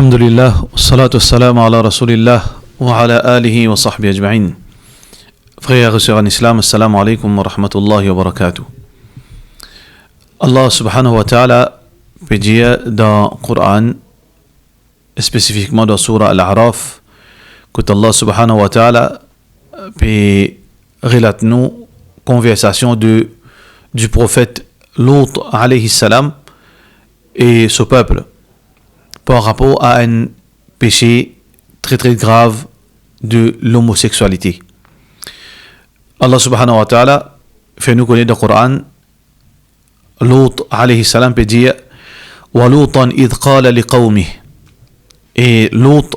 الحمد لله والصلاة والسلام على رسول الله وعلى آله وصحبه أجمعين. Frères et sœurs en islam, assalamu alaikum wa rahmatullahi wa barakatuh. Allah subhanahu wa ta'ala peut dire dans le Coran, spécifiquement dans Surah Al-A'raf, que Allah subhanahu wa ta'ala peut relater nous conversation du prophète Lut alayhi salam et son peuple par rapport à un péché très très grave de l'homosexualité. Allah subhanahu wa ta'ala fait nous connaître dans le Coran, Lut alayhi salam peut dire wa Lutan idh qala liqawmih, et Lut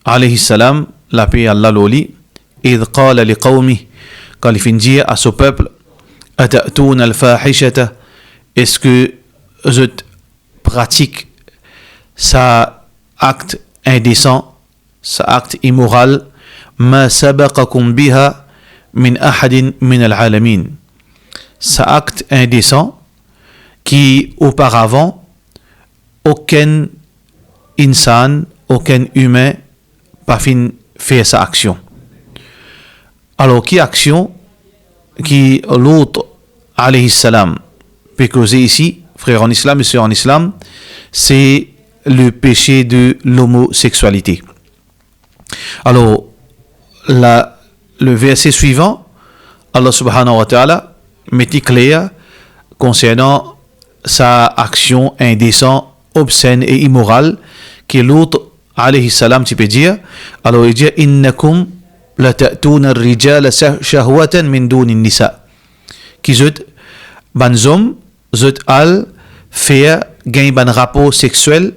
alayhi salam, la paix Allah l'oli, idh qala liqawmih, quand il finit dire à son peuple, ata'touna al-fahishata, est-ce que vous pratiquez ça acte indécent, ça acte immoral, ma sabaqakum biha min ahadin min al-alamin, ça acte indécent qui auparavant aucun insan, aucun humain pas fin fait sa action. Alors qui action qui Lut alayhi salam peut causer ici, frères en islam et sœurs en islam, c'est le péché de l'homosexualité. Alors, le verset suivant, Allah subhanahu wa ta'ala mettait clair concernant sa action indécente, obscène et immorale, que Lut alayhi salam, tu peux dire, alors il dit, innakum la ta'touna ar-rijala shahwatan min duni nisa, qui zut banzom zut al faire gain ban rapport sexuel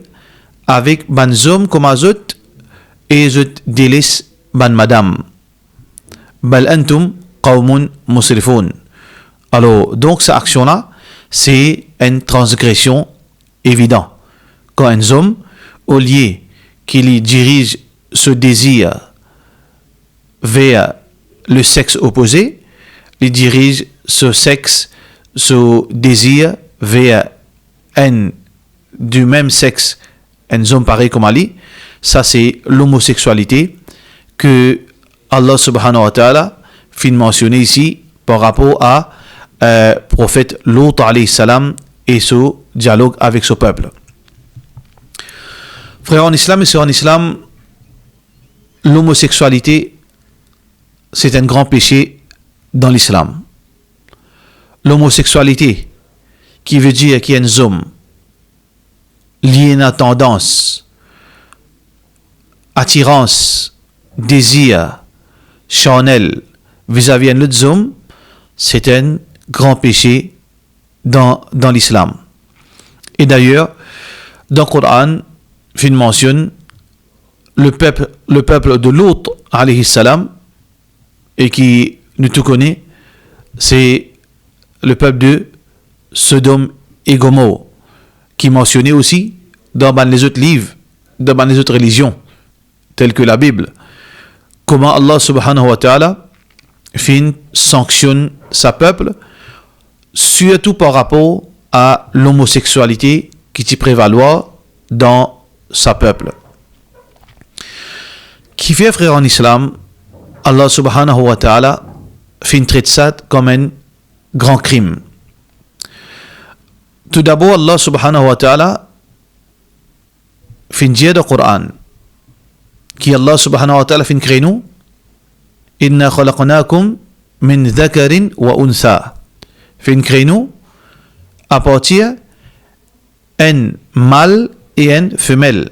avec ban homme comme azut et zut délice ban madame. Bal antum qawmun musrifun. Alors, donc, cette action-là, c'est une transgression évidente. Quand un homme, au lieu qu'il dirige ce désir vers le sexe opposé, il dirige ce sexe, ce désir vers un du même sexe, un homme pareil comme Ali. Ça, c'est l'homosexualité que Allah subhanahu wa ta'ala fin mentionné ici par rapport à prophète Lut alayhi salam et ce dialogue avec ce peuple. Frères en islam et sœurs en islam, l'homosexualité, c'est un grand péché dans l'islam. L'homosexualité, qui veut dire qu'il y a un homme lié à tendance, attirance, désir charnel vis-à-vis d'un autre homme, c'est un grand péché dans l'islam. Et d'ailleurs, dans le Coran, il mentionne le peuple de Lut alayhi salam, et qui nous tout connaît, c'est le peuple de Sodome et Gomorrhe, qui est mentionné aussi dans les autres livres, dans les autres religions, telles que la Bible. Comment Allah subhanahu wa ta'ala sanctionne sa peuple, surtout par rapport à l'homosexualité qui t'y prévaloir dans sa peuple. Qui fait, frère en islam, Allah subhanahu wa ta'ala traite ça comme un grand crime. Tout d'abord, Allah subhanahu wa ta'ala dit dans le Coran, qui Allah subhanahu wa ta'ala crée nous, inna khalaqnakum min dhakarin wa untha, crée nous à partir un mâle et une femelle.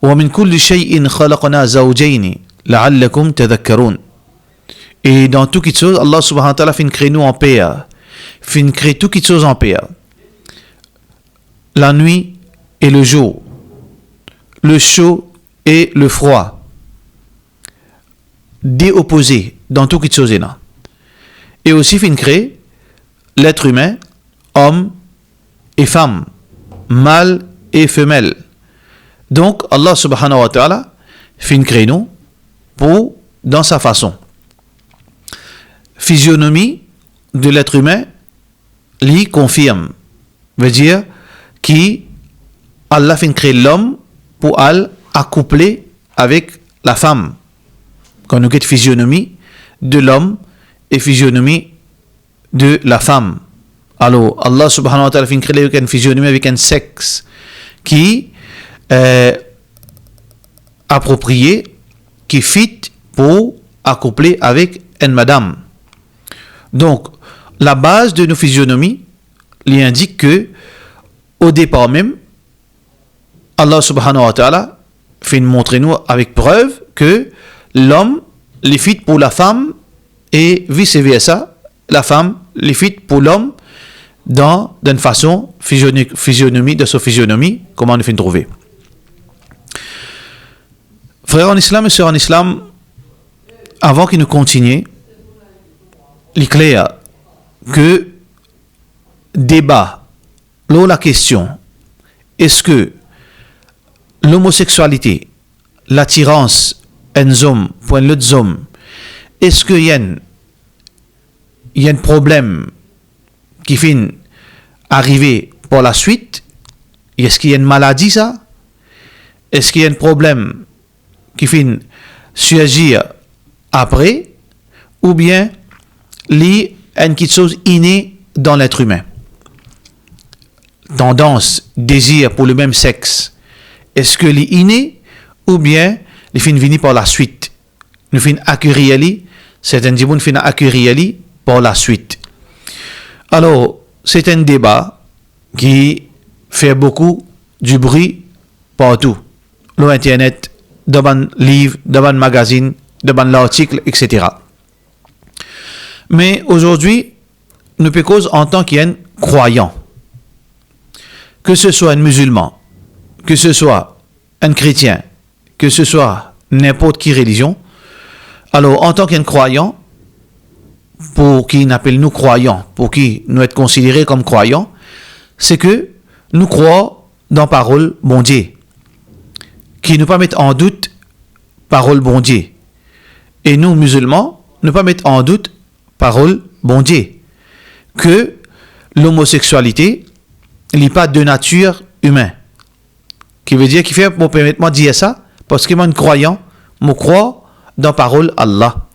Wa min kulli shay'in khalaqna zawjayni la'allakum tadhakkarun. Et dans tout quelque chose, Allah subhanahu wa ta'ala crée nous en paire. Crée tout quelque chose en paire. La nuit et le jour, le chaud et le froid, des opposés dans tout quelque chose là. Et aussi crée l'être humain, homme et femme, mâle et femelle. Donc Allah subhanahu wa ta'ala crée nous pour dans sa façon. Physionomie de l'être humain lui confirme, veut dire qui Allah fin créer l'homme pour aller accoupler avec la femme. Quand nous avons physionomie de l'homme et physionomie de la femme. Alors, Allah subhanahu wa ta'ala fin créer une physionomie avec un sexe qui est approprié, qui fit pour accoupler avec une madame. Donc, la base de nos physionomies lui indique que, au départ même, Allah subhanahu wa ta'ala fait montrer nous avec preuve que l'homme les fit pour la femme et vice versa, la femme les fit pour l'homme dans d'une façon physionomie de sa physionomie, comment nous fait trouver. Frères en islam et sœurs en islam, avant qu'il nous continue, il est clair que débat, la question, est-ce que l'homosexualité, l'attirance un homme pour un autre homme, est-ce qu'il y a un problème qui finit arriver par la suite? Est-ce qu'il y a une maladie ça? Est-ce qu'il y a un problème qui finit surgir après? Ou bien il y a une petite chose innée dans l'être humain? Tendance, désir pour le même sexe. Est-ce que les inné ou bien les fins venir par la suite? Nous fin acquérir certains gens fin acquérir par la suite. Alors, c'est un débat qui fait beaucoup du bruit partout. L'internet, dans les livres, dans les magazines, dans les articles, etc. Mais aujourd'hui, nous peut cause en tant qu'un croyant, que ce soit un musulman, que ce soit un chrétien, que ce soit n'importe quelle religion. Alors, en tant qu'un croyant, pour qui n'appelle nous croyants, pour qui nous être considérés comme croyants, c'est que nous croyons dans parole bon Dieu, qui ne pas mettre en doute parole bon Dieu. Et nous, musulmans, ne pas mettre en doute parole bon Dieu, que l'homosexualité n'est pas de nature humaine. Qui veut dire, qui fait pour permettre moi de dire ça, parce que moi, un croyant, je crois dans parole Allah.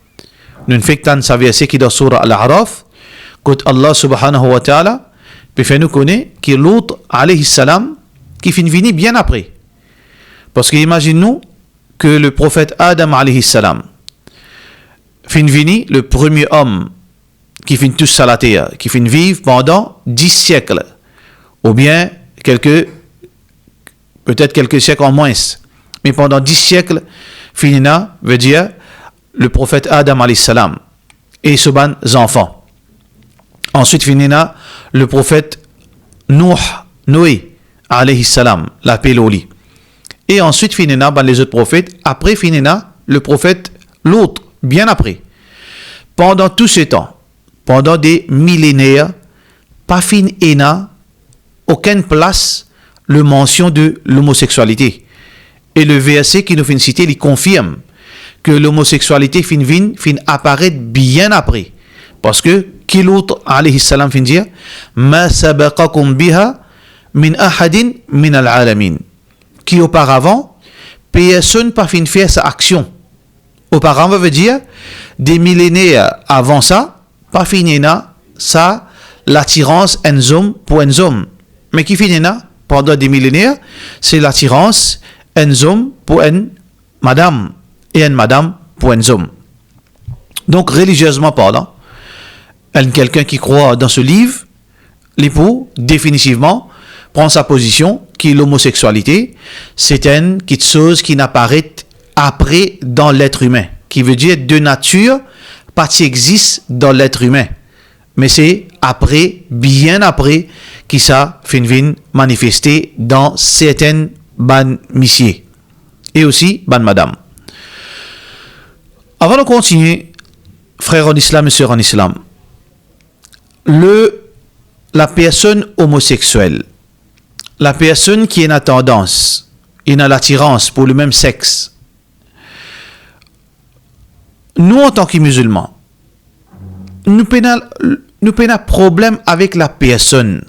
Nous faisons un verset qui est dans Surah Al-A'raf, quand Allah subhanahu wa ta'ala, puis fait nous connaître que l'autre, alayhi salam, qui finit venir bien après. Parce que imaginez-nous que le prophète Adam alayhi salam, finit venir le premier homme qui finit tous sur la terre, qui finit vivre pendant 10 siècles, ou bien peut-être quelques siècles en moins, mais pendant 10 siècles, finina veut dire le prophète Adam alayhi salam et ses enfants. Ensuite finina le prophète Noé alayhi salam, la paix l'oli. Et ensuite finina les autres prophètes, après finina le prophète l'autre, bien après. Pendant tout ce temps, pendant des millénaires, pas fin ena aucune place le mention de l'homosexualité. Et le verset qui nous fait citer, il confirme que l'homosexualité fin apparaître bien après. Parce que, qui l'autre, alayhi salam, fin dire, ma sabaqakum biha min ahadin min al-alamin. Qui auparavant, personne pas fin faire sa action. Auparavant veut dire, des millénaires avant ça, pas finina, ça, l'attirance un homme pour un homme. Mais qui finina, pendant des millénaires, c'est l'attirance un homme pour une madame et une madame pour un homme. Donc, religieusement parlant, quelqu'un qui croit dans ce livre, l'époux, définitivement, prend sa position qui l'homosexualité, c'est une petite chose qui n'apparaît après dans l'être humain, qui veut dire de nature, pas qui existe dans l'être humain, mais c'est après, bien après, qui ça finit manifester dans certaines ban messieurs et aussi ban madame. Avant de continuer, frères en islam et sœurs en islam, la personne homosexuelle, la personne qui est en tendance, et a l'attirance pour le même sexe, nous en tant que musulmans, nous avons problème avec la personne.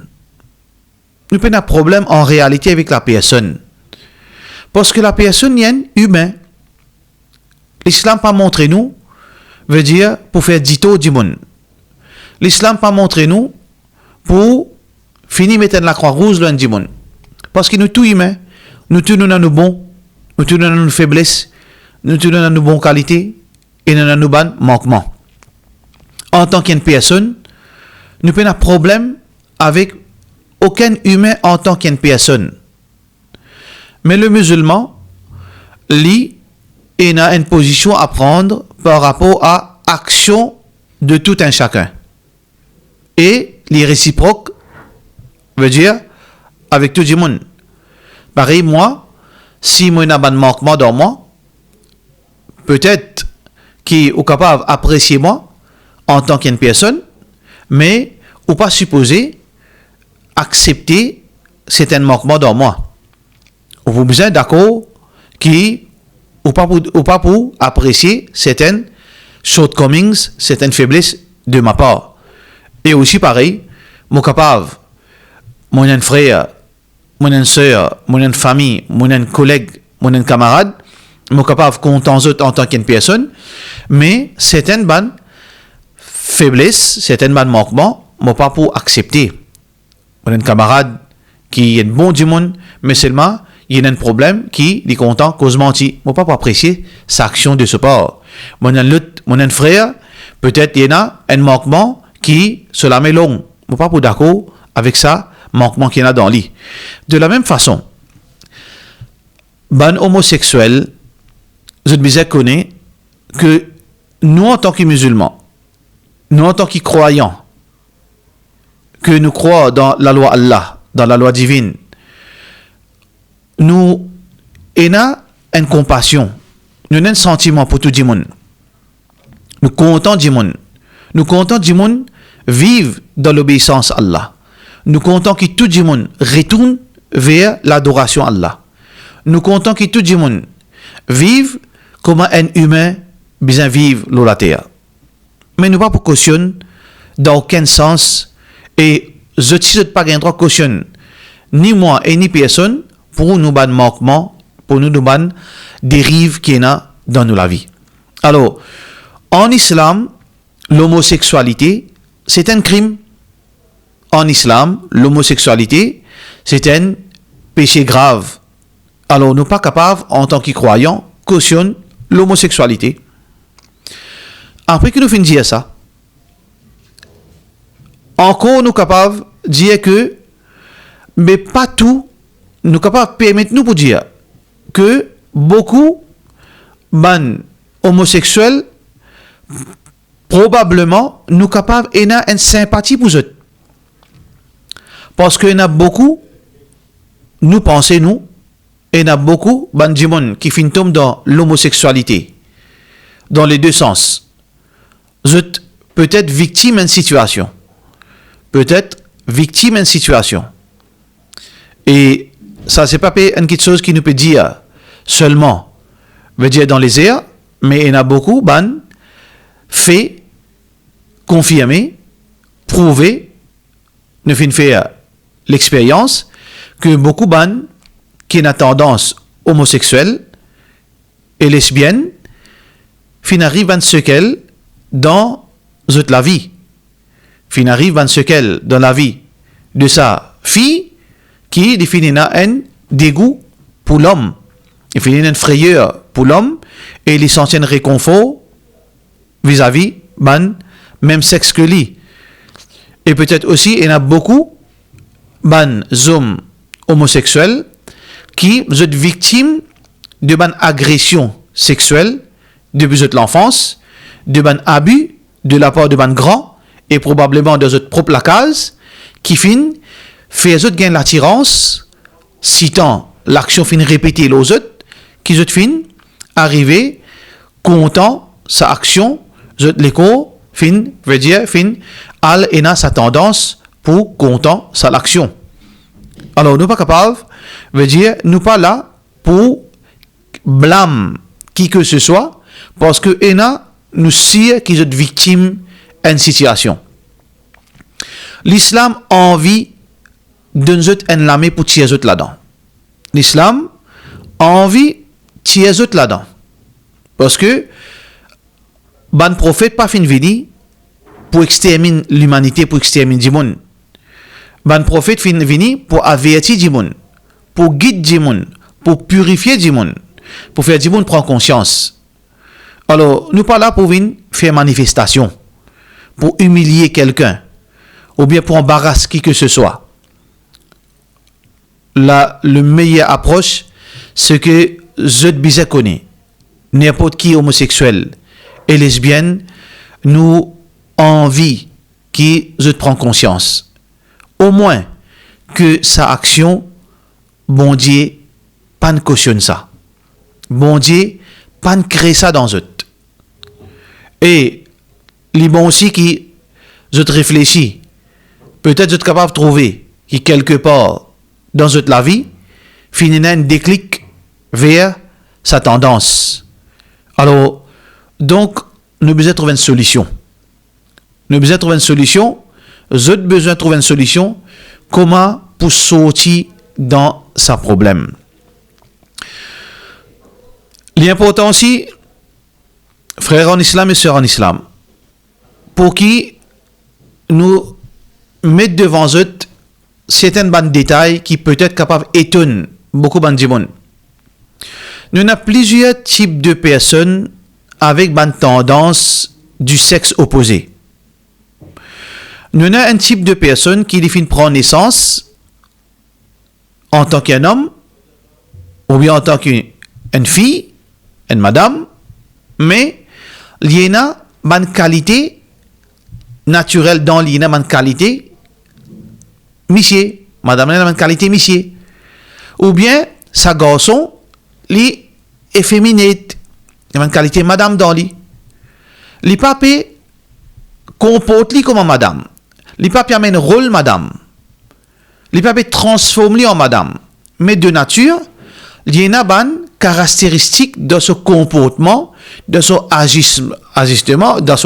nous avons un problème en réalité avec la personne. Parce que la personne est humaine. L'islam pas montré nous, veut dire pour faire dito du monde. L'islam pas montré nous pour finir mettre la croix rouge loin du monde. Parce que nous tous humains, nous tous nous avons nos bons, nous tous nous avons nos faiblesses, nous tous nous avons nos bonnes qualités et nous avons nos bonnes manquements. En tant qu'une personne, nous avons un problème avec aucun humain en tant qu'une personne. Mais le musulman, lui, il a une position à prendre par rapport à l'action de tout un chacun. Et les réciproques veut dire avec tout le monde. Pareil, moi, si moi j'ai un manquement dans moi, peut-être qu'il est capable d'apprécier moi en tant qu'une personne, mais ou pas supposé accepter certains manquements dans moi. Vous besoin d'accord qui ou pas pour apprécier certaines shortcomings, certaines faiblesses de ma part. Et aussi pareil, mon capable, mon frère, mon soeur, mon famille, mon collègue, mon camarade, mon capable compte en tant qu'une personne, mais certaines bonnes faiblesses, certaines bonnes manquements, moi pas pour accepter. Mon camarade qui est bon du monde, mais seulement il y a un problème qui est content cause menti. Moi pas pour apprécier sa action de ce part. Mon frère, peut-être il y a un manquement qui se la met long. Moi pas pour d'accord avec ça manquement qu'il y en a dans lui. De la même façon, ban homosexuel, je disais connaît que nous en tant que musulmans, nous en tant que croyants, que nous croyons dans la loi Allah, dans la loi divine, nous avons une compassion, nous avons un sentiment pour tout le monde. Nous comptons du monde. Nous comptons du monde vivre dans l'obéissance à Allah. Nous comptons que tout le monde retourne vers l'adoration à Allah. Nous comptons que tout le monde vive comme un humain bien vivre sur la terre. Mais nous pas pour cautionner dans aucun sens et je ne pas gain droit cautionner ni moi et ni personne pour nous ban manquement, pour nous ban dérive qui est dans nos la vie. Alors, en islam, l'homosexualité, c'est un crime. En islam, l'homosexualité, c'est un péché grave. Alors, nous ne sommes pas capables, en tant que croyants, cautionner l'homosexualité. Après que nous finissons de dire ça, encore nous sommes capables de dire que, mais pas tout, nous sommes capables de permettre nous pour dire que beaucoup de homosexuels, probablement, nous sommes capables d'avoir une sympathie pour eux. Parce qu'il y en a beaucoup, nous pensons, nous, il y en a beaucoup de monde qui finissent dans l'homosexualité, dans les deux sens. Vous êtes peut-être victime d'une situation. Peut-être victime d'une situation. Et ça, c'est pas une chose qui nous peut dire seulement, veut dire dans les airs, mais il y en a beaucoup, fait, confirmer, prouver, nous finissons faire l'expérience que beaucoup de qui ont tendance homosexuelle et lesbienne arrivent à ce qu'elle dans la vie. Arrivent à ce qu'elle dans la vie de sa fille qui définit un dégoût pour l'homme. Il finit une frayeur pour l'homme et il sent un réconfort vis-à-vis de même sexe que lui. Et peut-être aussi, il y en a beaucoup d'hommes homosexuels qui sont victimes de agressions sexuelles depuis l'enfance, de abus de la part de grands et probablement de votre propre case qui fin fait gagner l'attirance citant l'action fin répétée aux autres qui fin arriver content sa action l'écho fin veut dire fin al ena sa tendance pour content sa l'action. Alors nous pas capables veut dire nous pas là pour blâmer qui que ce soit parce que ena nous sait qu'ils sont victimes d'une situation. L'islam a envie donne zot en lame pour tirer zot là-dedans. L'islam a envie de tirer zot là-dedans. Parce que ban prophète pas fin vini pour exterminer l'humanité, pour exterminer du monde. Ban prophète fin vini pour avertir du monde, pour guider du monde, pour purifier du monde, pour faire du monde prendre conscience. Alors, nous pas là pour venir faire manifestation, pour humilier quelqu'un, ou bien pour embarrasser qui que ce soit. Là, le meilleur approche, c'est que je te connais. N'importe qui homosexuel et lesbienne, nous envie qui je te prends conscience. Au moins que sa action, bon Dieu, pas ne cautionne ça. Bon Dieu, pas ne crée ça dans eux. Et les bons aussi qui je te réfléchis, peut-être je te capable de trouver qui quelque part dans eux la vie, finit un déclic vers sa tendance. Alors, donc, nous besoin trouver une solution. Nous besoin trouver une solution. J'ai besoin de trouver une solution. Comment pour sortir dans sa problème. L'important aussi, frères en islam et sœurs en islam, pour qui nous mettre devant eux certains bons détails qui peut être capables d'étonner beaucoup de gens. Nous avons plusieurs types de personnes avec une tendance du sexe opposé. Nous avons un type de personne qui définit prendre naissance en tant qu'un homme ou bien en tant qu'une fille, une madame, mais il y a une qualité naturelle dans l'INA, une qualité monsieur, madame a une qualité monsieur, ou bien sa garçon li efféminate, il a une qualité madame dans lui. Li pape comporte li comme madame. Li pape amène rôle madame. Li pape transforme li en madame. Mais de nature, il y a une caractéristique de ce comportement, de ce agissement, de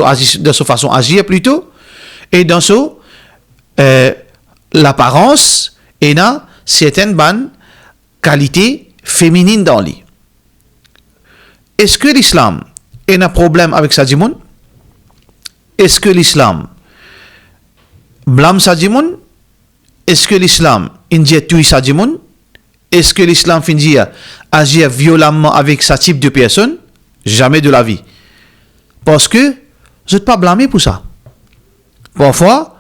ce façon d'agir plutôt, et dans ce l'apparence, et dans certaines bonnes qualités féminines dans lui. Est-ce que l'islam a un problème avec ça, Djimoun? Est-ce que l'islam blâme ça, Djimoun? Est-ce que l'islam injecte tout ça, Djimoun? Est-ce que l'islam finit agir violemment avec ce type de personne? Jamais de la vie. Parce que je ne suis pas blâmé pour ça. Parfois,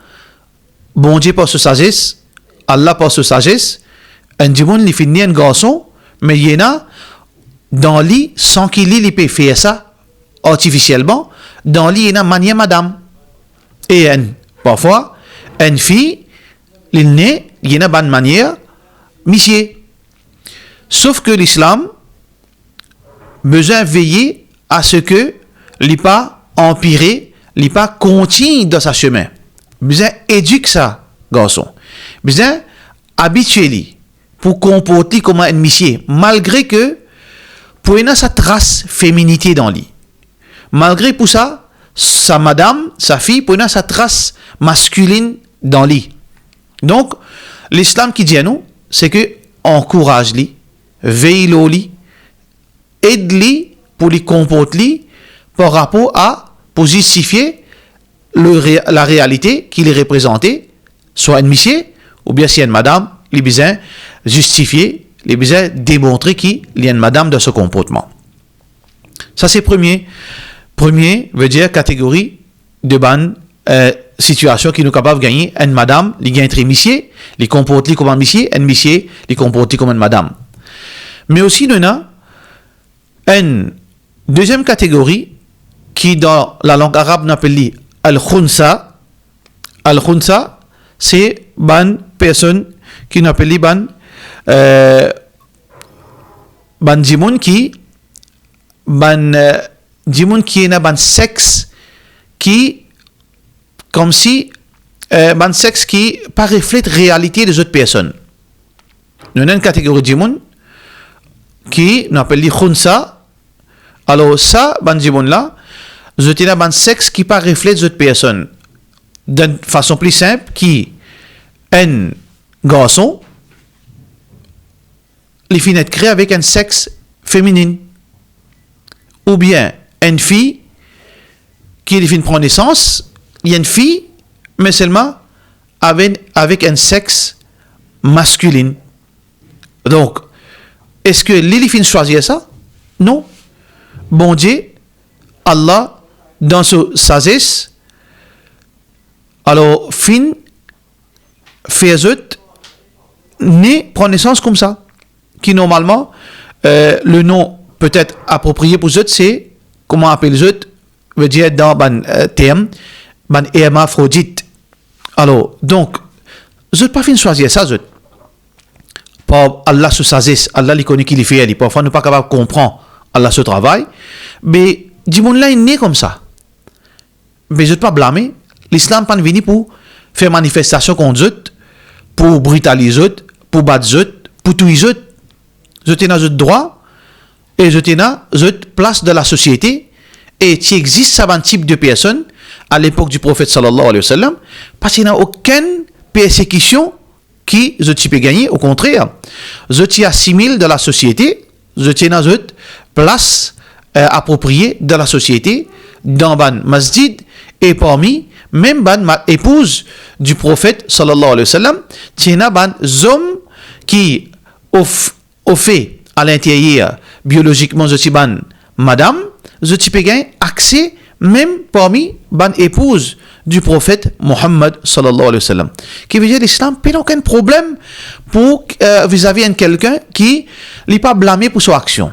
bon Dieu par sa sagesse, Allah par sa sagesse, un Djimoun il finit un garçon, mais il y en a dans lui, sans qu'il peut faire ça artificiellement, dans lui, il y a une manière madame. Et parfois, une fille, il naît, il y a une bonne manière, monsieur. Sauf que l'islam besoin veiller à ce que il pas empiré, il pas continue dans sa chemin. Besoin éduquer ça, garçon. Besoin habituer lui pour comporter comme un monsieur, malgré que pour y a sa trace féminité dans lui. Malgré pour ça, sa madame, sa fille, pour y a sa trace masculine dans lui. Donc, l'islam qui dit à nous, c'est que encourage lui, veille lui, aide lui pour lui comporter lui par rapport à pour justifier la réalité qu'il est représenté, soit une monsieur ou bien si une madame, il a besoin justifier, il a besoin démontrer qu'il y a une madame de ce comportement. Ça c'est premier. Premier veut dire catégorie de bonne situation qui nous capable de gagner une madame, il gagne très monsieur, il comporte comme un monsieur, il comporte comme une madame. Mais aussi nous avons une deuxième catégorie qui dans la langue arabe nous appelle al-khunsa. Al-khunsa c'est une personne qui nous appelle djimoun qui djimoun qui est un sexe qui comme si un sexe qui pas reflète la réalité des autres personnes. Nous avons une catégorie djimoun qui nous appelle khunsa. Alors ça, ban djimoun là, je tiens un sexe qui pas reflète les autres personnes. D'une façon plus simple, qui une garçon, les filles naissent créées avec un sexe féminin. Ou bien une fille qui les filles prend naissance, il y a une fille, mais seulement avec un sexe masculin. Donc, est-ce que les filles choisissent ça? Non. Bon Dieu, Allah, dans sa sagesse, alors, fin, fait autres, né, prend naissance comme ça. Qui normalement, le nom peut-être approprié pour eux, c'est, comment on appelle les autres, veut dire dans le terme, hermaphrodite. Alors, donc, je ne pas fin choisir ça, je. Par Allah se sagesse, Allah les connaît qui les fait, parfois nous pas capable de comprendre Allah ce travail, mais du monde là, il est né comme ça. Mais je ne pas blâmer. L'islam n'est pas venu pour faire manifestation contre eux, pour brutaliser eux, pour battre eux, pour tuer eux. Je tiens à eux droit et je tiens à eux place de la société. Et il existe un type de personnes à l'époque du prophète sallallahu alayhi wa sallam, parce qu'il n'y a aucune persécution qui je peux gagner. Au contraire, je tiens assimile de la société, je tiens à eux place appropriée de la société dans ban masjid et parmi même ban épouse du prophète sallallahu alayhi wa sallam, tiens ban hommes qui au fait à l'intérieur biologiquement je ban madame, je peux gagner accès même parmi ban épouse du prophète Mohammed sallallahu alayhi wa sallam. Qui veut dire l'islam n'a aucun problème pour vis-à-vis de quelqu'un qui n'est pas blâmé pour son action.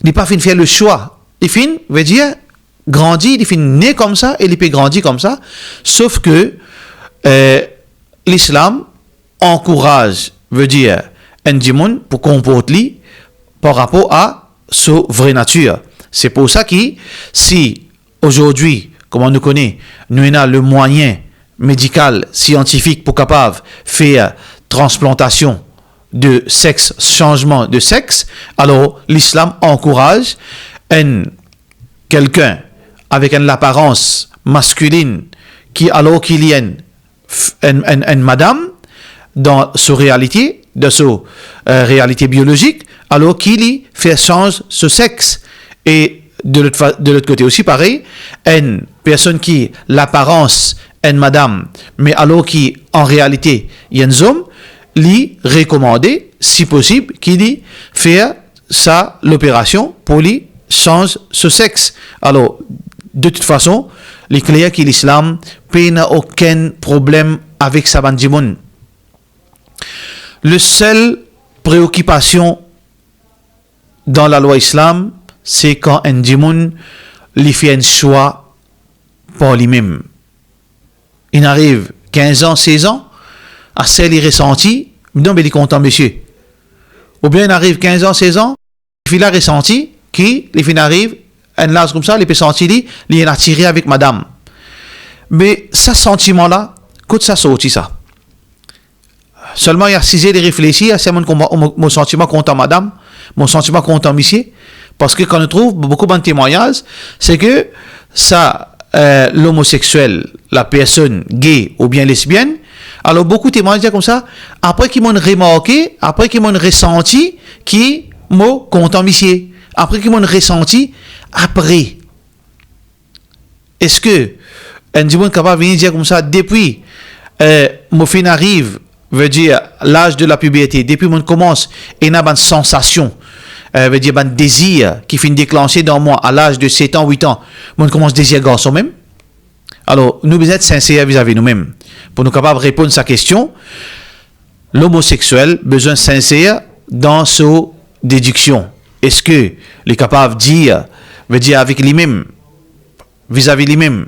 Il n'est pas fin faire le choix. Il fin veut dire grandi, il fin né comme ça et il peut grandir comme ça. Sauf que l'islam encourage, veut dire un dimon pour comporter par rapport à sa vraie nature. C'est pour ça que si aujourd'hui, comme on nous connaît, nous avons le moyen médical, scientifique pour capable faire transplantation de sexe, changement de sexe, alors l'islam encourage quelqu'un avec une apparence masculine qui alors qu'il y a une madame dans sa réalité, de sa réalité biologique, alors qu'il y fait changer ce sexe. Et de l'autre côté aussi, pareil, une personne qui l'apparence une madame, mais alors qui en réalité il y a un homme, lui recommander, si possible, qu'il y fait ça l'opération pour lui change ce sexe. Alors, de toute façon, les clairs que l'islam n'a aucun problème avec sa bandimoun. Le seul préoccupation dans la loi islam, c'est quand un dimoun lui fait un choix pour lui-même. Il arrive 15 ans, 16 ans, à celle il ressenti, non, mais il est content, monsieur. Ou bien il arrive 15 ans, 16 ans, il a ressenti, qui, il arrive, un âge comme ça, il peut sentir, il est attiré avec madame. Mais ce sentiment-là, quand ça sortit ça. Seulement il a cisé de réfléchir, c'est mon sentiment contre madame, mon sentiment contre monsieur, parce que quand on trouve beaucoup de témoignages, c'est que ça, l'homosexuel, la personne gay ou bien lesbienne, alors beaucoup de témoignages comme ça, après qu'ils m'ont remarqué, après qu'ils m'ont ressenti, qui m'ont content monsieur, après qu'ils m'ont ressenti, après. Est-ce que un dimanche capable de venir dire comme ça, depuis mon fin arrive, veut dire l'âge de la puberté, depuis mon commence, il y a une sensation, veut dire un désir qui finit déclencher dans moi à l'âge de 7 ans, 8 ans, mon commence désir garçon même. Alors, nous devons être sincères vis-à-vis nous-mêmes. Pour nous capables de répondre à sa question, l'homosexuel besoin sincère dans sa déduction. Est-ce que il est capable de dire, veut dire avec lui-même, vis-à-vis lui-même,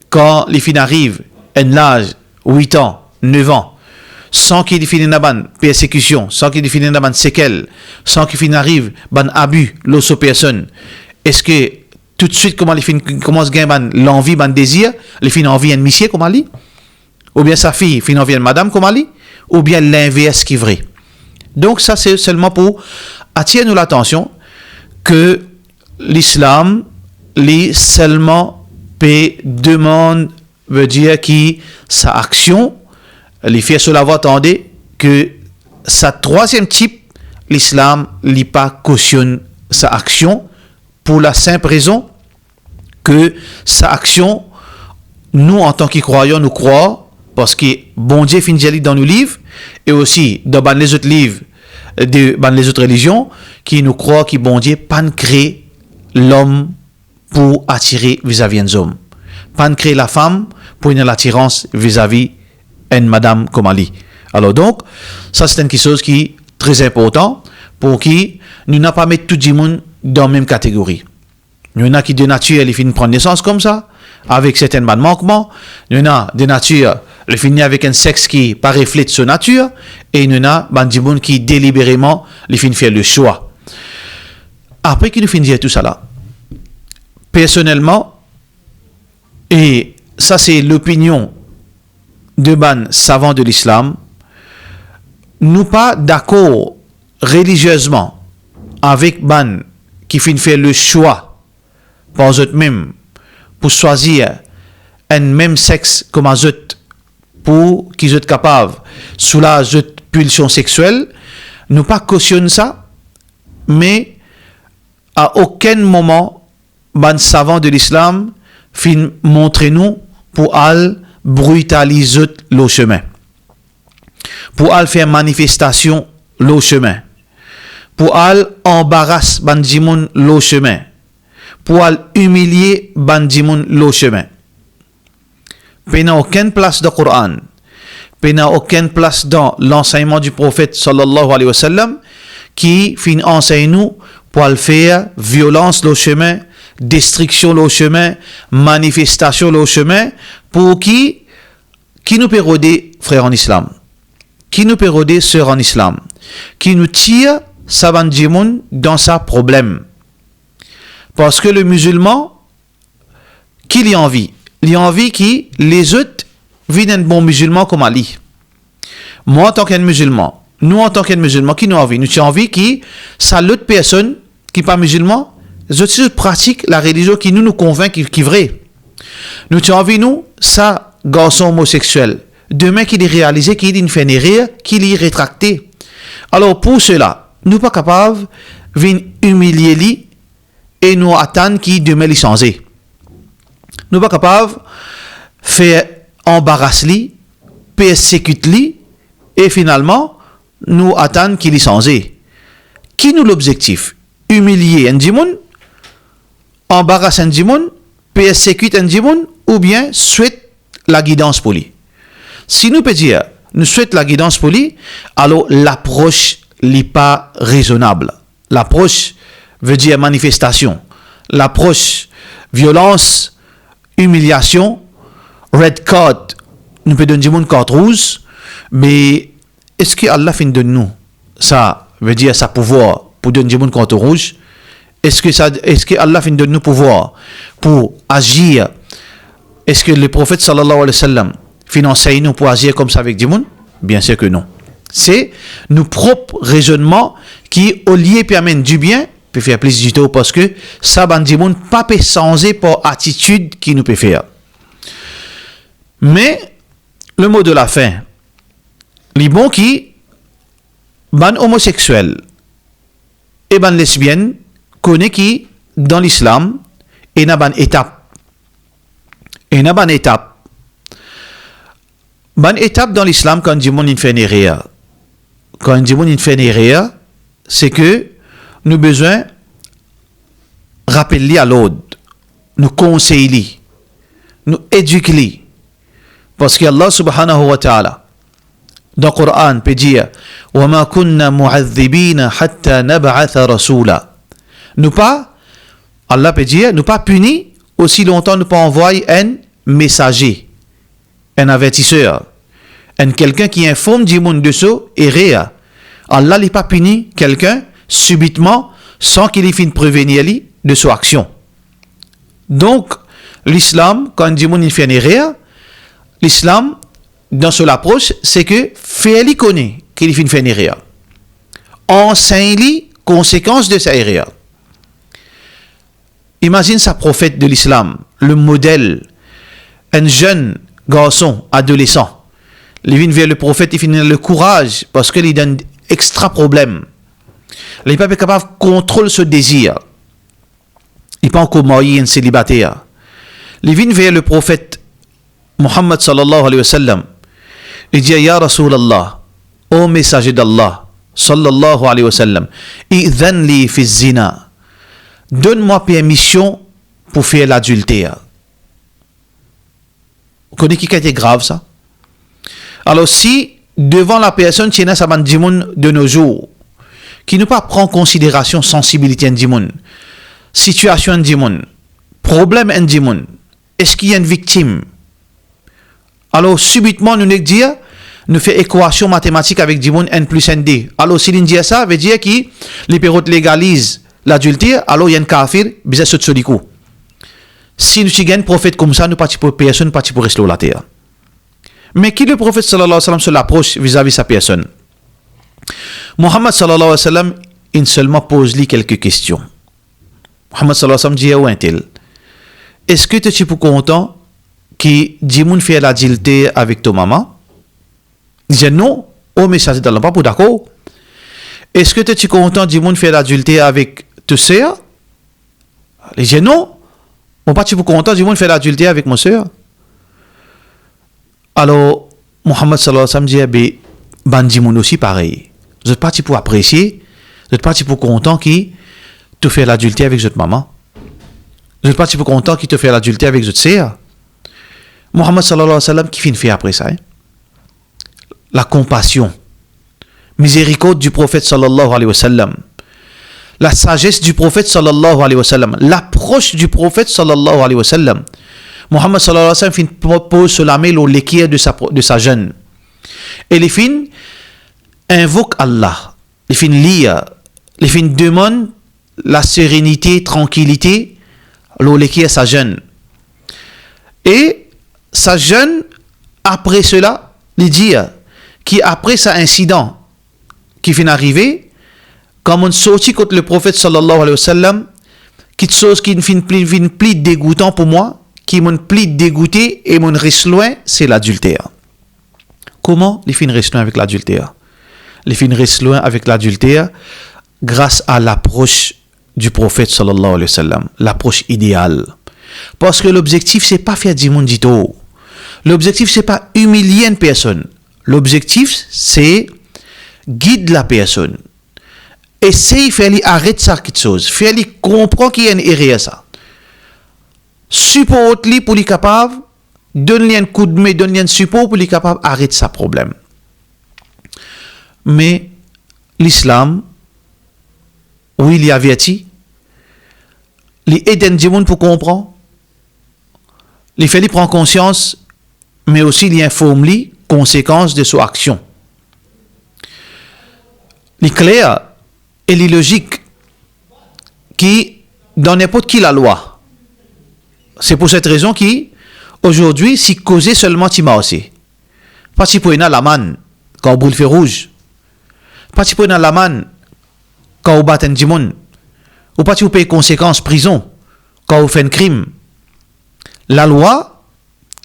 quand les filles arrivent à l'âge 8 ans, 9 ans, sans qu'il finisse une persécution, sans qu'il finisse une séquelle, sans qu'il arrive un abus, l'autre personne, est-ce que tout de suite, comment les filles commencent à gagner l'envie, le désir, les filles ont envie d'un monsieur, comment elle dit? Ou bien sa fille, finit envie d'une madame, comment elle dit? Ou bien l'inverse qui est vrai. Donc ça, c'est seulement pour attirer nous l'attention que l'islam, lui seulement demande, veut dire que sa action, les filles cela va attendre que sa troisième type, l'islam n'est pas cautionne sa action pour la simple raison que sa action, nous en tant que croyants, nous croyons parce que bon Dieu finit dans nos livres et aussi dans les autres livres dans les autres religions qui nous croient que bon Dieu pas créé l'homme pour attirer vis-à-vis des hommes, pas créé la femme pour une attirance vis-à-vis une madame comme Ali. Alors donc ça c'est quelque chose qui est très important pour qui nous n'a pas mettre tout le monde dans la même catégorie. Il y en a qui de nature ils finissent prendre naissance comme ça avec certains manquements, il y en a de nature ils finissent avec un sexe qui pas reflète sa nature et il y en a des gens qui délibérément ils finissent faire le choix. Après qu'il nous finit dire tout ça là, personnellement, et ça c'est l'opinion de ban savants de l'islam, nous pas d'accord religieusement avec ban qui finit faire le choix par eux-mêmes pour choisir un même sexe comme eux pour qu'ils soient capables sous la pulsion sexuelle, nous pas cautionne ça, mais à aucun moment ban savant de l'islam fin montrer nous pour al brutaliser le chemin, pour al faire manifestation le chemin, pour al embarrasser bandimoun le chemin, pour al humilier bandimoun le chemin. Il n'y a aucune place dans le Coran, il n'y a aucune place dans l'enseignement du prophète sallallahu alayhi wa sallam qui fin enseigne nous pour al faire violence le chemin, destruction le chemin, manifestation le chemin, pour qui nous péroder frères en islam, qui nous péroder sœurs en islam, qui nous tire sabandjimoun dans sa problème. Parce que le musulman, qui lui envie? Il a envie qui les autres vivent un bon musulman comme Ali. Moi en tant qu'un musulman, nous en tant qu'un musulman, qui nous envie? Nous avons envie qui, ça l'autre personne qui n'est pas musulman, les autres pratiquent la religion qui nous convainc qui est vrai. Nous avons envie, nous, ça, garçon homosexuel, demain qu'il est réalisé, qu'il est fait rire, qu'il est rétracté. Alors pour cela, nous ne sommes pas capables de humilier lui et nous attendre qu'il demain les changer. Nous ne sommes pas capables de faire embarrasser lui, persécuter lui et finalement nous attendre qu'il les change. Qui nous l'objectif? Humilier un djimoun, embarrasser un djimoun, persécuter un djimoun ou bien souhaiter la guidance pour lui. Si nous peut dire nous souhaitons la guidance pour lui, alors l'approche n'est pas raisonnable. L'approche veut dire manifestation. L'approche violence, humiliation, red card, nous peut donner une carte rouge, mais est-ce que Allah fin de nous ça veut dire sa pouvoir pour donner une carte rouge? Est-ce que Allah fin de nous pouvoir pour agir? Est-ce que le prophète sallallahu alayhi wa sallam enseigne nous pour agir comme ça avec des gens? Bien sûr que non. C'est nos propres raisonnements qui, au lieu permettent du bien, peut faire plaisir du tout parce que ça, des gens pas peut changer par attitude qui nous peut faire. Mais le mot de la fin, les bons qui, ban homosexuel et ban lesbienne, connaît qui dans l'islam et n'a ban étape. Et n'a ban étape. Bonne étape dans l'islam quand on fait une erreur. Quand on fait une erreur, c'est que nous avons besoin de rappeler à l'autre, nous conseiller, nous éduquer. Parce que Allah subhanahu wa ta'ala, dans le Coran, peut dire وَمَا كُنَّا مُعَذِّبِينَ حَتَّى نَبْعَثَ رَسُولًا. Nous pas, Allah peut dire, nous pas punis aussi longtemps nous pas envoyer un messager. Un avertisseur, quelqu'un qui informe du monde de ça et réa. Allah n'est pas puni quelqu'un subitement sans qu'il ait fini de prévenir lui de son action. Donc, l'islam, quand du monde fait une réa, l'islam, dans son approche, c'est que fait-lui connaître qu'il fait une réa. Enseigne-lui conséquences de sa réa. Imagine sa prophète de l'islam, le modèle, un jeune garçon, adolescent, Il vient vers le prophète, il finit le courage parce qu'il a un extra problème. Il n'est pas capable de contrôler ce désir. Il n'est pas encore marié, un célibataire. Il vient vers le prophète Muhammad sallallahu alayhi wa sallam. Il dit, Ya Rasulallah, ô messager d'Allah, sallallahu alayhi wa sallam, idhan li fi zina. Donne-moi permission pour faire l'adultère. Vous connaissez qui a été grave ça? Alors si devant la personne qui est dans de nos jours, qui ne pas prend en considération sensibilité du monde, situation du monde, problème du monde, est-ce qu'il y a une victime? Alors subitement nous dire, nous fait équation mathématique avec du monde n plus nd. Alors si l'on dit ça, veut dire que les périodes légalisent l'adultère, alors il y a un kafir, bizarre ce coup. Si nous avons un prophète comme ça, nous ne pour personne, pas pour rester la terre. Mais qui le prophète sallallahu alayhi wa sallam se l'approche vis-à-vis sa personne? Muhammad sallallahu alayhi wa sallam, il seulement pose lui quelques questions. Muhammad sallallahu alayhi wa sallam dit, où est-il? Est-ce que tu es pour content que Dimoun fait l'adultère avec ton maman? Il dit non, au message d'Allah, pas pour d'accord. Est-ce que tu es content que Dimoun fait l'adultère avec ta sœur? Il dit non, mon pas pour content que Dimoun fait l'adultère avec mon sœur. Alors, Muhammad sallallahu alayhi wa sallam dit, eh bien, Bandimoun aussi pareil. Vous êtes parti pour apprécier, vous êtes parti pour content qui te fait l'adultère avec votre maman. Vous êtes parti pour content qui te fait l'adultère avec votre sœur. Muhammad sallallahu alayhi wa sallam, qui finit fait après ça? La compassion, miséricorde du prophète sallallahu alayhi wa sallam, la sagesse du prophète sallallahu alayhi wa sallam, l'approche du prophète sallallahu alayhi wa sallam. Muhammad sallallahu alayhi wa sallam pose sur la main l'équerre de sa jeune. Et les filles invoquent Allah. Les filles lire. Les filles demandent la sérénité, tranquillité, l'équerre sa jeune. Et sa jeune, après cela, lui dit qui après cet incident qui vient d'arriver, comme on sortit contre le prophète sallallahu alayhi wa sallam, quelque chose qui vient plus dégoûtant pour moi, qui m'ont plus dégoûté et m'ont reste loin, c'est l'adultère. Comment les filles restent loin avec l'adultère? Les filles restent loin avec l'adultère grâce à l'approche du prophète sallallahu alayhi wa sallam, l'approche idéale. Parce que l'objectif, c'est pas faire du monde du tout. L'objectif, c'est pas humilier une personne. L'objectif, c'est guider la personne. Essaye de faire arrêter ça quelque chose. Faire comprendre qu'il y a une erreur ça. Support-lui pour lui capable, donne-lui un coup de main, donne-lui un support pour lui capable d'arrêter sa problème. Mais l'islam, oui, il y a averti, il aide du monde pour comprendre, il fait lui prendre conscience, mais aussi il informe lui conséquences de son action. Il est clair et il est logique qui, dans n'importe qui la loi, c'est pour cette raison qu'aujourd'hui, si causer seulement Tima aussi, pas si pour la manne quand on brûle feu rouge, pas si pour la manne quand on bat un dimon, ou pas si vous payez conséquences prison quand on fait un crime. La loi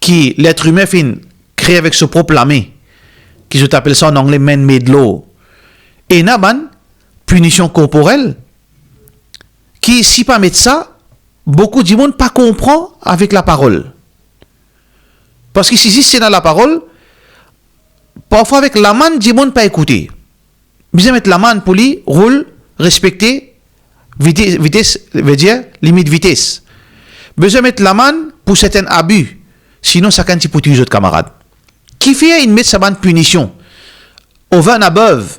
qui l'être humain fait créé avec ce propre main, qui je t'appelle ça en anglais man-made law, et une punition corporelle, qui si pas mettre ça, beaucoup de monde pas comprend avec la parole. Parce que si c'est dans la parole, parfois avec la manne, du monde pas écouter. Besoin mettre la manne pour lui, roule, respecter, vitesse, veut dire limite vitesse. Besoin mettre la manne pour certains abus, sinon ça quand tu peux tuer les autres camarades. Qui fait une mettre sa bonne punition? Over and above,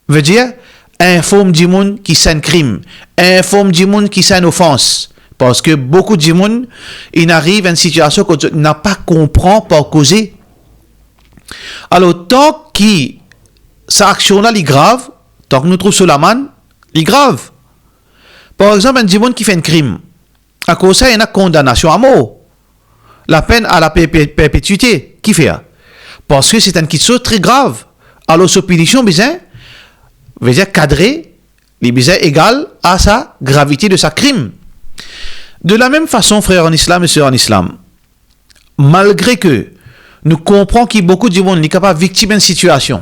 veut dire informe du monde qui c'est un crime, informe du monde qui c'est une offense. Parce que beaucoup de monde, il arrive à une situation qu'on n'a pas compris par causer. Alors, tant que cette action-là est grave, tant que nous trouvons sur la manne, il est grave. Par exemple, un monde qui fait un crime, à cause de ça, il y a une condamnation à mort. La peine à la perpétuité. Qui fait? Parce que c'est une question très grave. Alors, cette punition, veut dire cadré, les besoins égal à sa gravité de sa crime. De la même façon, frères en islam et sœurs en islam, malgré que nous comprenons qu'il y a beaucoup de monde qui est capable de victime d'une situation.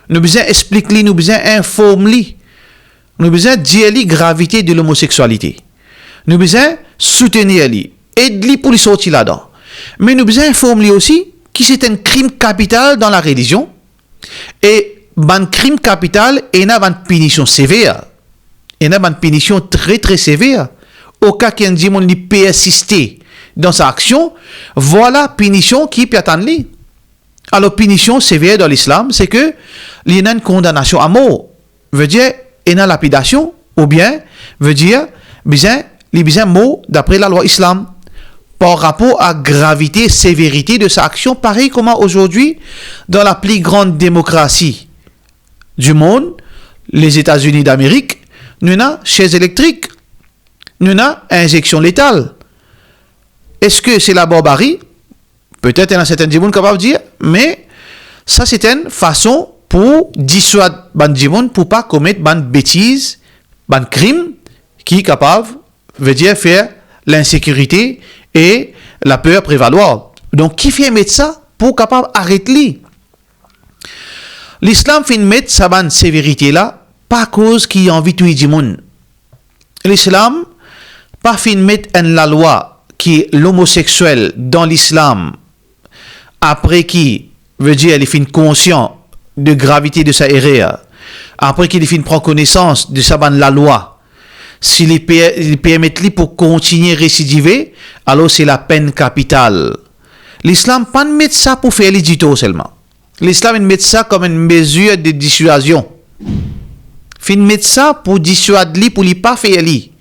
Nous besoin expliquer, nous besoin informer, nous besoin dire la gravité de l'homosexualité. Nous besoin soutenir lui, aider pour lui sortir là-dedans. Mais nous besoin informer aussi que c'est un crime capital dans la religion et un crime capital et il y a une punition sévère. Il y a une punition très très sévère. Au cas qu'il y ait un qui persister dans sa action, voilà punition qui peut attendre lui. Alors punition sévère dans l'islam, c'est que il y a une condamnation à mort. Veut dire il y a une lapidation ou bien veut dire besoin mort d'après la loi islam par rapport à gravité, sévérité de sa action, pareil comme aujourd'hui dans la plus grande démocratie du monde, les États-Unis d'Amérique, nous avons chaises électriques, nous avons injection létale. Est-ce que c'est la barbarie? Peut-être il y a certains gens capables de dire, mais ça c'est une façon pour dissuader les gens pour ne pas commettre des bêtises, des crimes qui est capable, veut dire faire l'insécurité et la peur prévaloir. Donc, qui fait mettre ça pour capable arrêter? L'islam fait mettre sa bonne sévérité là, pas à cause qu'il a envie de tuer du monde. L'islam pas fait mettre la loi qui est l'homosexuel dans l'islam après qui veut dire il est conscient de gravité de sa erreur, après qu'il est prend connaissance de sa bonne la loi. S'il permet pour continuer à récidiver, alors c'est la peine capitale. L'islam pas met ça pour faire l'édito seulement. L'islam met ça comme une mesure de dissuasion. Il met ça pour dissuader pour ne pas faire li.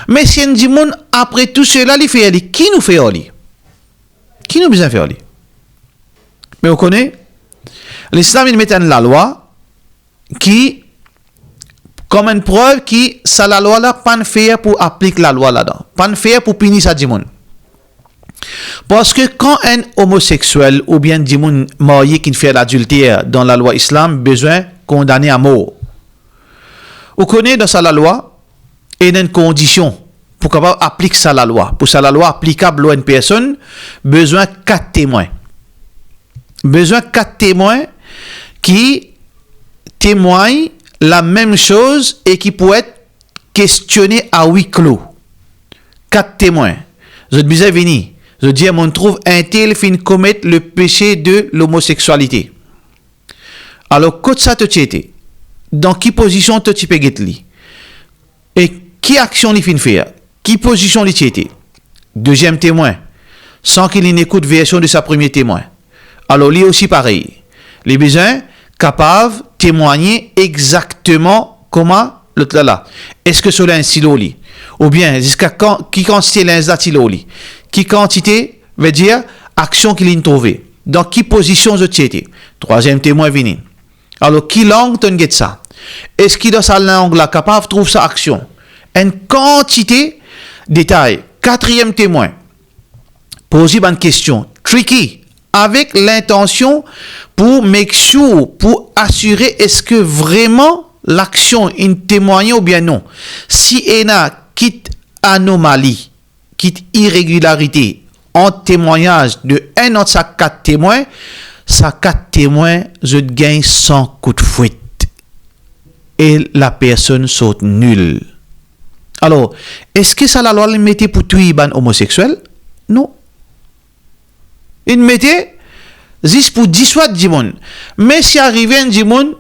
Mais si on dit après tout cela, il fait li. Qui nous fait li? Qui nous besoin faire li? Mais on connaît l'islam il met la loi qui comme une preuve qui ça la loi là pas faire pour appliquer la loi là-dedans, pas faire pour punir ça du monde. Parce que quand un homosexuel ou bien du monde marié qui fait l'adultère dans la loi islam besoin condamner à mort. Vous connaissez dans ça la loi il y a une condition pour capable appliquer ça la loi. Pour ça la loi applicable à une personne besoin 4 témoins. Besoin 4 témoins qui témoignent la même chose et qui pourrait être questionné à huis clos. 4 témoins. Je dis venir. Je dis, on trouve un tel fin commettre le péché de l'homosexualité. Alors, quand ça te tient, dans quelle position tu peux être li? Et qui action il fin faire? Qui position il tient? Deuxième témoin. Sans qu'il n'écoute version de sa premier témoin. Alors, lui aussi pareil. Les besoins capable de témoigner exactement comment l'autre là. Est-ce que cela est un silo li? Ou bien, jusqu'à quand, qui quantité l'insdat silo li? Qui quantité veut dire action qu'il a trouvé. Dans quelle position je tiens? Troisième témoin venu. Alors, qui langue tu get ça? Est-ce qu'il dans sa langue là capable de trouver sa action? Une quantité de détails. Quatrième témoin. Posez une question. Tricky. Avec l'intention pour make sure, pour assurer est-ce que vraiment l'action est témoignée ou bien non. Si il y a quitte anomalie, quitte irrégularité en témoignage de un autre sa 4 témoins, sa 4 témoins, je gagne 100 coups de fouette. Et la personne saute nulle. Alors, est-ce que ça la loi le mettait pour tuer un homosexuel? Non. Il mettait juste pour dissuader du monde. Mais si arrivé un du monde,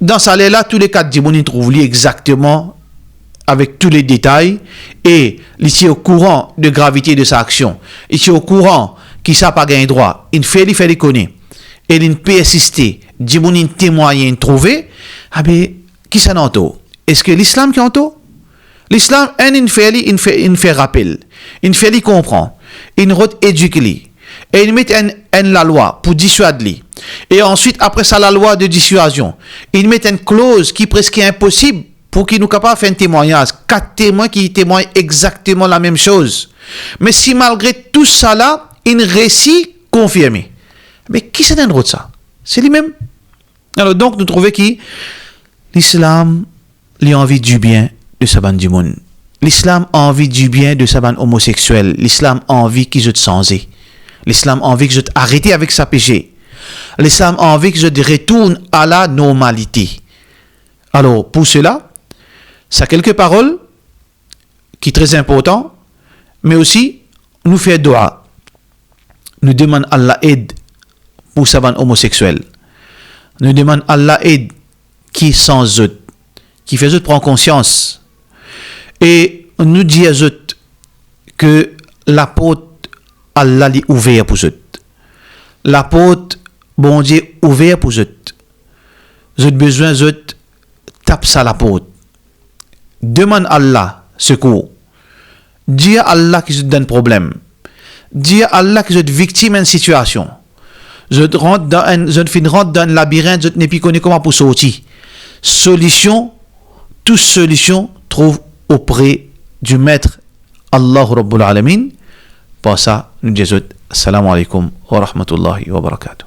dans sa là, tous les 4 du monde, il trouve exactement avec tous les détails et il est au courant de gravité de sa action. Il est au courant qu'il n'a pas gagné droit. Il fait les connaître. Et il peut persister. Du monde, il témoigne, il trouve. Ah ben, qui ça n'entend? Est-ce que l'islam qui entend? L'islam, il fait rappel. Il fait lui comprendre. Il éduque lui. Et il met la loi pour dissuader. Et ensuite, après ça, la loi de dissuasion. Il met une clause qui est presque impossible pour qu'il nous capable de faire un témoignage. 4 témoins qui témoignent exactement la même chose. Mais si malgré tout ça là, il récit confirmé. Mais qui s'en est de ça? C'est lui-même. Alors donc, nous trouvons que l'islam a envie du bien de sa bande du monde. L'islam a envie du bien de sa bande homosexuelle. L'islam a envie qu'ils se sensent. L'islam a envie que je t'arrête avec sa péché. L'islam a envie que je te retourne à la normalité. Alors, pour cela, ça quelques paroles qui sont très importantes, mais aussi, nous faisons dua. Nous demandons Allah aide pour ces homosexuels. Nous demandons Allah aide qui sans eux, qui fait eux prendre conscience. Et nous disons que la porte Allah est ouverte pour eux. La porte, bon Dieu, ouverte pour eux. Vous avez besoin de taper ça la porte. Demande Allah secours. Dis à Allah qui se donne problème. Dis à Allah que vous êtes victime d'une situation. Je rentre dans un labyrinthe, je n'ai plus connu comment pour sortir. Solution, toute solution trouve auprès du maître Allah Rabbul Alamin. Pour ça, nous disons Assalamu alaikum wa rahmatullahi wa barakatuh.